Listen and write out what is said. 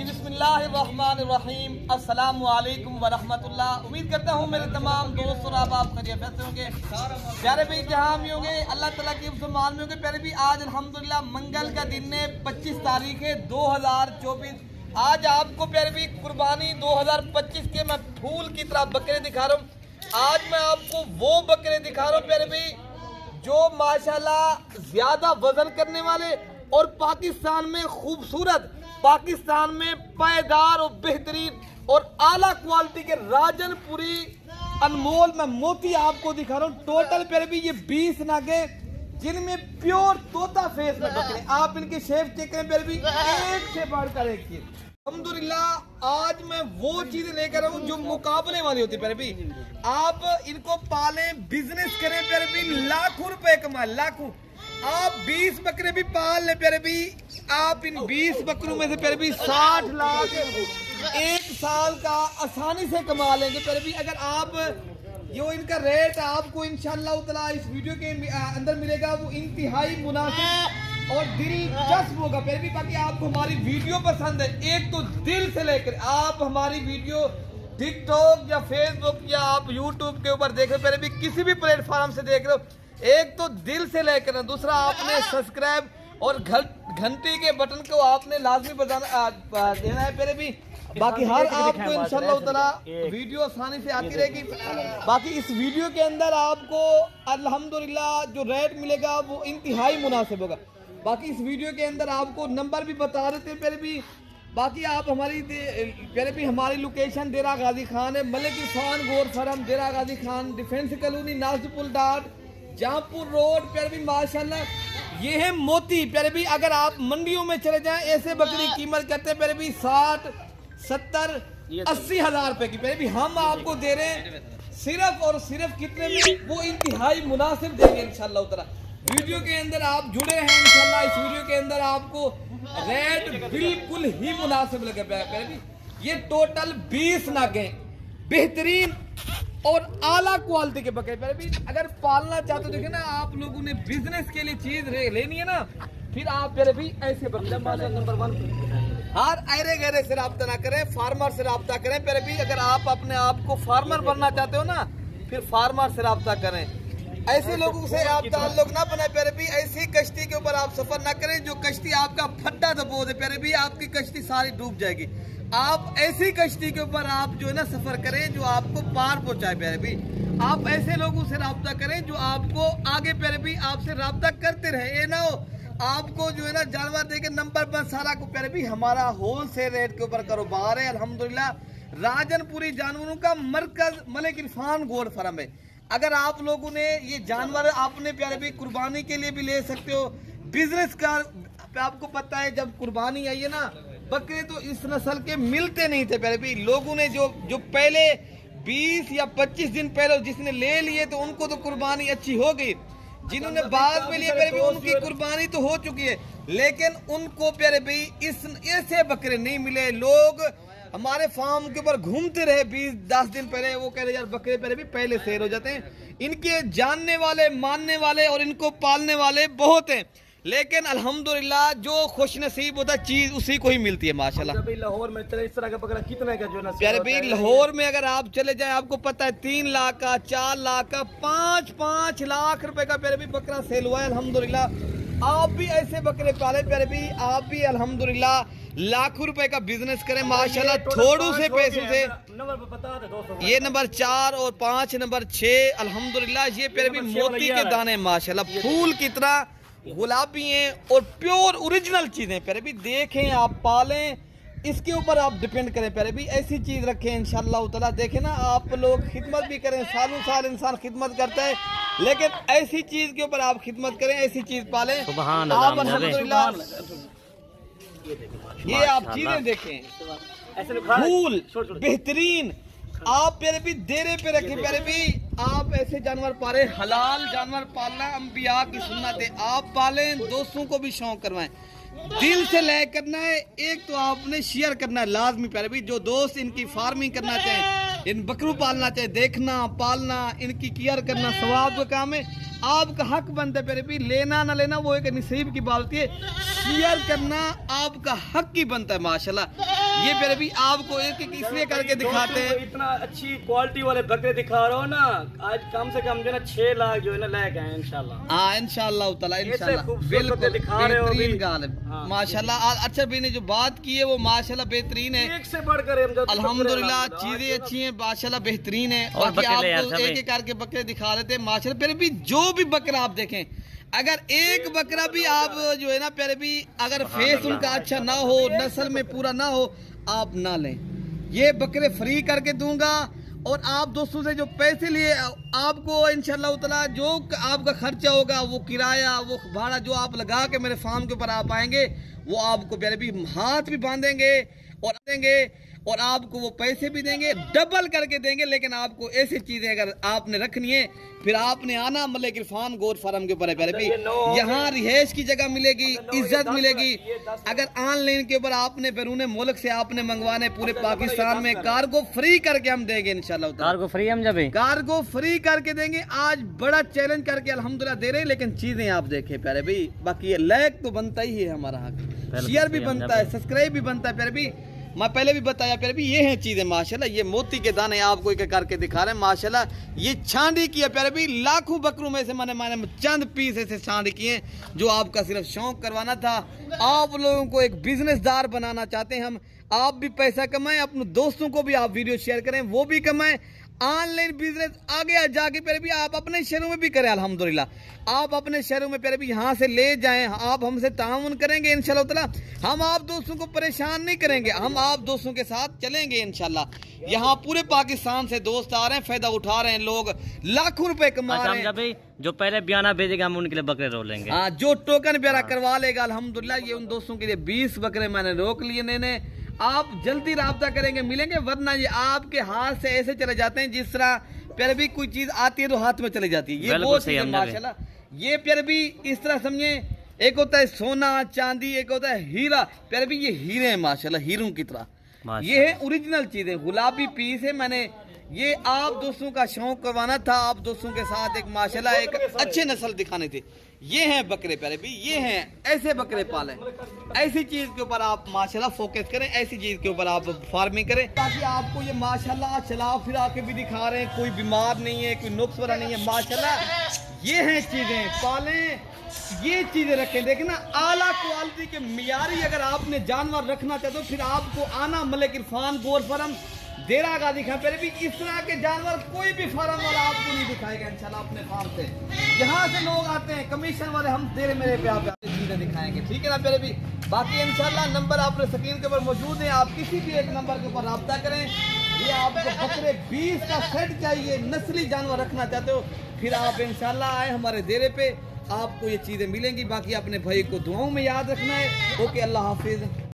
जी बिस्मिल्लाहिर्रहमानिर्रहीम, अस्सलामु अलैकुम वरहमतुल्लाह। उम्मीद करता हूँ मेरे तमाम दोस्त और आप खैरियत से होंगे। प्यारे भाई जहाँ भी होंगे अल्लाह ताला की मान में होंगे। प्यारे भाई आज अल्हम्दुलिल्लाह मंगल का दिन है, 25 तारीख है 2024। आज आपको प्यारे भाई कुर्बानी 2025 के मैं फूल की तरह बकरे दिखा रहा हूँ। आज मैं आपको वो बकरे दिखा रहा हूँ प्यारे भाई जो माशाल्लाह ज्यादा वजन करने वाले और पाकिस्तान में खूबसूरत, पाकिस्तान में पायदार और बेहतरीन और आला क्वालिटी के राजनपुरी अनमोल मैं मोती आपको दिखा रहा हूँ। टोटल प्यारे भी ये 20 नागे जिनमें प्योर तोता फेस में बकरे। आप इनके शेप चेक करें प्यारे भी, एक से बढ़कर एक चीज। अल्हम्दुलिल्लाह आज मैं वो चीजें लेकर आऊँ जो मुकाबले वाली होती है प्यारे भी। आप इनको पालें, बिजनेस करें प्यारे भी, लाखों रुपए कमाए, लाखों। आप 20 बकरे भी पाल ले प्यारे भी, आप इन 20 बकरों में से प्यारे भी 60 लाख एक साल का आसानी से कमा लेंगे प्यारे भी। अगर आप जो इनका रेट आपको इंशाअल्लाह ताला इस वीडियो के अंदर मिलेगा वो इंतहाई मुनासिब और दिलचस्प होगा प्यारे भी। बाकी आपको हमारी वीडियो पसंद है, एक तो दिल से लेकर आप हमारी वीडियो टिकटॉक या फेसबुक या आप यूट्यूब के ऊपर देख रहे प्यारे भी, किसी भी प्लेटफॉर्म से देख रहे हो, एक तो दिल से लेकर, दूसरा आपने सब्सक्राइब और घंटी के बटन को आपने लाजमी देना है प्यारे भी। बाकी हर आपको इंशाअल्लाह ताला वीडियो आसानी से आती रहेगी। बाकी इस वीडियो के अंदर आपको अल्हम्दुलिल्लाह जो रेट मिलेगा वो इंतहाई मुनासिब होगा। बाकी इस वीडियो के अंदर आपको नंबर भी बता देते हैं प्यारे भी। बाकी आप हमारी प्यारे भी हमारी लोकेशन डेरा गाजी खान है, मलिक इरफान गोर farm, Dera Ghazi Khan, defence colony, नाजपुल डाट, जहाँपुर रोड प्यारे भी। माशाल्लाह ये है मोती प्यारे भी। अगर आप मंडियों में चले जाएं ऐसे बकरी कीमत करते हैं प्यारे भी 60, 70, 80 हजार रुपए की प्यारे भी। हम आपको दे रहे हैं सिर्फ और सिर्फ कितने में, वो इंतहाई मुनासिब देंगे इंशाअल्लाह ताला। वीडियो के अंदर आप जुड़े हैं इंशाअल्लाह, इस वीडियो के अंदर आपको रेट बिल्कुल ही मुनासिब लगे प्यारे भी। ये टोटल 20 नागे बेहतरीन और आला क्वालिटी के बकरे प्यारे भी। अगर पालना चाहते हो, देखिए ना, आप लोगों ने बिजनेस के लिए चीज लेनी है ना, फिर आप प्यारे भी ऐसे बकरे नंबर 1 हर अरे गहरे से रब्ता ना करें, फार्मर से रब्ता करें प्यारे भी। अगर आप अपने आप को फार्मर बनना चाहते हो ना, फिर फार्मर से रब्ता करें। ऐसे लोगों से आप ताल्लुक ना बनाए प्यारे भी। ऐसी कश्ती के ऊपर आप सफर ना करें जो कश्ती आपका फट्टा दबो दे प्यारे भी, आपकी कश्ती सारी डूब जाएगी। आप ऐसी कश्ती के ऊपर आप जो है ना सफर करें जो आपको पार पहुंचाए प्यारे भी। आप ऐसे लोगों से रब्ता करें जो आपको आगे प्यारे भी आपसे रब्ता करते रहे। ये ना हो आपको जो है ना जानवर देके नंबर पर सारा को प्यारे भी। हमारा होलसेल रेट के ऊपर कारोबार है अल्हम्दुलिल्लाह। राजनपुरी जानवरों का मरकज मलिक इरफान गोड फर्म है। अगर आप लोगों ने ये जानवर आपने प्यारे भी कुर्बानी के लिए भी ले सकते हो, बिजनेस का आपको पता है जब कुर्बानी आई है ना, बकरे तो इस नस्ल के मिलते नहीं थे प्यारे भी। लोगों ने जो पहले 20 या 25 दिन पहले जिसने ले लिए तो उनको तो कुर्बानी अच्छी हो गई, जिन्होंने बाद में लिए प्यारे भी उनकी कुर्बानी तो हो चुकी है, लेकिन उनको प्यारे भी इस ऐसे बकरे नहीं मिले। लोग हमारे फार्म के ऊपर घूमते रहे 20-10 दिन पहले, वो कह रहे यार बकरे प्यारे भी पहले सेल हो जाते हैं। इनके जानने वाले, मानने वाले और इनको पालने वाले बहुत हैं, लेकिन अल्हम्दुलिल्लाह जो खुश नसीब होता चीज उसी को ही मिलती है माशाल्लाह। लाहौर में इस तरह का बकरा कितना का जो प्यारे भाई लाहौर में अगर आप चले जाएं आपको पता है 3 लाख का, 4 लाख का, 5-5 लाख रुपए का प्यारे भी बकरा सेल हुआ है अल्हम्दुलिल्लाह। आप भी ऐसे बकरे पाले प्यारे भी, आप भी अल्हम्दुलिल्लाह लाखों रुपए का बिजनेस करें माशाल्लाह थोड़ू से पैसों से। नंबर बता दे दोस्तों, ये नंबर 4 और 5, नंबर 6 अल्हम्दुलिल्लाह। ये प्यारे भी मोती के दाने माशाल्लाह फूल की तरह गुलाबी हैं और प्योर ओरिजिनल चीजें प्यारे भी। देखें आप पालें, इसके ऊपर आप डिपेंड करें प्यारे भी, ऐसी चीज रखें इंशाअल्लाह ताला। देखें ना, आप लोग खिदमत भी करें, सालों साल इंसान खिदमत करता है, लेकिन ऐसी चीज के ऊपर आप खिदमत करें, ऐसी चीज पालें आप अल्हम्दुलिल्लाह। ये आप चीजें देखें, फूल बेहतरीन, आप प्यारे भी देरे पे रखें प्यारे भी। आप ऐसे जानवर पालें, हलाल जानवर पालना अंबिया की सुन्नत है। आप पालें, दोस्तों को भी शौक करवाएं, दिल से ले करना है। एक तो आपने शेयर करना है लाजमी प्यारे भी। जो दोस्त इनकी फार्मिंग करना चाहें, इन बकरू पालना चाहे, देखना पालना इनकी केयर करना सवाब का काम है। आपका हक बनता है प्यारे भी, लेना ना लेना वो एक नसीब की बात होती है, शेयर करना आपका हक ही बनता है माशाल्लाह। ये प्यारे भी आपको एक एक इसलिए करके दिखाते हैं, इतना अच्छी क्वालिटी वाले बकरे दिखा रहा हो ना, आज कम से कम जो है ना 6 लाख जो है ना ले गए इंशाल्लाह। हाँ इंशाल्लाह ताला, इंशाल्लाह बिल्कुल दिखा रहे हो बेहतरीन गाल है माशाल्लाह। अच्छा भी ने जो बात की है वो माशाल्लाह बेहतरीन है, एक से बढ़कर अल्हम्दुलिल्लाह चीजें अच्छी हैं माशाल्लाह बेहतरीन है। बाकी आपको एक एक करके बकरे दिखा रहे थे माशाल्लाह प्यारे भी। जो भी बकरा आप देखें, अगर एक बकरा भी आप जो है ना प्यारे भी, अगर फेस उनका अच्छा ना हो, नस्ल में पूरा ना हो, आप ना लें। ये बकरे फ्री करके दूंगा, और आप दोस्तों से जो पैसे लिए आपको इंशाल्लाह ताला जो आपका खर्चा होगा, वो किराया वो भाड़ा जो आप लगा के मेरे फार्म के ऊपर आप आएंगे, वो आपको प्यारे भी हाथ भी बांधेंगे और देंगे, और आपको वो पैसे भी देंगे, डबल करके देंगे। लेकिन आपको ऐसी चीजें अगर आपने रखनी है, फिर आपने आना मलिक इरफान गोट फार्म के ऊपर है प्यारे भी। यहाँ रिहाइश की जगह मिलेगी, इज्जत मिलेगी। अगर ऑनलाइन के ऊपर आपने बैरून मुल्क से आपने मंगवाने, पूरे पाकिस्तान में कार्गो फ्री करके हम देंगे इंशाल्लाह। कार्गो फ्री हम जब कार्गो फ्री करके देंगे। आज बड़ा चैलेंज करके अल्हम्दुलिल्लाह दे रहे हैं, लेकिन चीजें आप देखें प्यारे भी। बाकी ये लाइक तो बनता ही है हमारा हक, शेयर भी बनता है, सब्सक्राइब भी बनता है प्यारे भी। मैं पहले भी बताया प्यारे भी, ये हैं चीजें माशाल्लाह। ये मोती के दाने आपको एक करके दिखा रहे हैं माशाल्लाह। ये छांडी की है प्यारे भी, लाखों बकरों में से मैंने चंद पीस ऐसे छांडी किए जो आपका सिर्फ शौक करवाना था। आप लोगों को एक बिजनेसदार बनाना चाहते हैं हम, आप भी पैसा कमाएं, अपने दोस्तों को भी आप वीडियो शेयर करें, वो भी कमाएं। ऑनलाइन बिजनेस आगे जाके प्यारे भी आप अपने शहरों में भी करें अल्हम्दुलिल्लाह। आप अपने शहरों में प्यारे भी यहाँ से ले जाएं, आप हमसे ताउन करेंगे इंशाल्लाह ताला। हम आप दोस्तों को परेशान नहीं करेंगे, हम आप दोस्तों के साथ चलेंगे इंशाल्लाह। यहाँ पूरे पाकिस्तान से दोस्त आ रहे हैं, फायदा उठा रहे हैं, लोग लाखों रुपए कमा रहे हैं। जो पहले बयाना भेजेगा हम उनके लिए बकरे रोक लेंगे। हाँ, जो टोकन ब्याना करवा लेगा अल्हम्दुलिल्लाह। ये उन दोस्तों के लिए 20 बकरे मैंने रोक लिए ने। आप जल्दी राब्ता करेंगे, मिलेंगे, वरना ये आपके हाथ से ऐसे चले जाते हैं जिस तरह प्यारे भी कोई चीज आती है तो हाथ में चली जाती है। ये बहुत सही है माशाल्लाह। ये प्यारे भी इस तरह समझे, एक होता है सोना चांदी, एक होता है हीरा। प्यारे भी ये हीरे हैं माशाल्लाह, हीरों की तरह। ये है ओरिजिनल चीजें, गुलाबी पीस है। मैंने ये आप दोस्तों का शौक करवाना था, आप दोस्तों के साथ एक माशाल्लाह एक अच्छे नस्ल दिखाने थे। ये हैं बकरे प्यारे भी, ये हैं ऐसे बकरे पालें, ऐसी चीज के ऊपर आप माशाल्लाह फोकस करें, ऐसी चीज के ऊपर आप फार्मिंग करें, ताकि आपको ये माशाल्लाह चला फिरा के भी दिखा रहे हैं, कोई बीमार नहीं है, कोई नुक्स वाला नहीं है माशाल्लाह। ये हैं चीजें, पालें, ये चीजें रखें। देखें ना, आला क्वालिटी के मियारी अगर आपने जानवर रखना चाहते हो, फिर आपको आना मलिक इरफान गोट फार्म देरा का दिखा। पहले भी इस तरह के जानवर कोई भी फार्म वाला आपको नहीं दिखाएगा इंशाल्लाह अपने फार्म से। यहाँ से लोग आते हैं कमीशन वाले, हम तेरे मेरे पे आप चीजें दिखाएंगे, ठीक है ना पहले भी। बाकी इंशाल्लाह नंबर आपने स्क्रीन के ऊपर मौजूद है, आप किसी भी एक नंबर के ऊपर रब्ता करें। ये आपको बकरे 20 का सेट चाहिए, नस्ली जानवर रखना चाहते हो, फिर आप इंशाल्लाह आए हमारे डेरे पे, आपको ये चीजें मिलेंगी। बाकी अपने भाई को दुआओं में याद रखना है। ओके, अल्लाह हाफिज।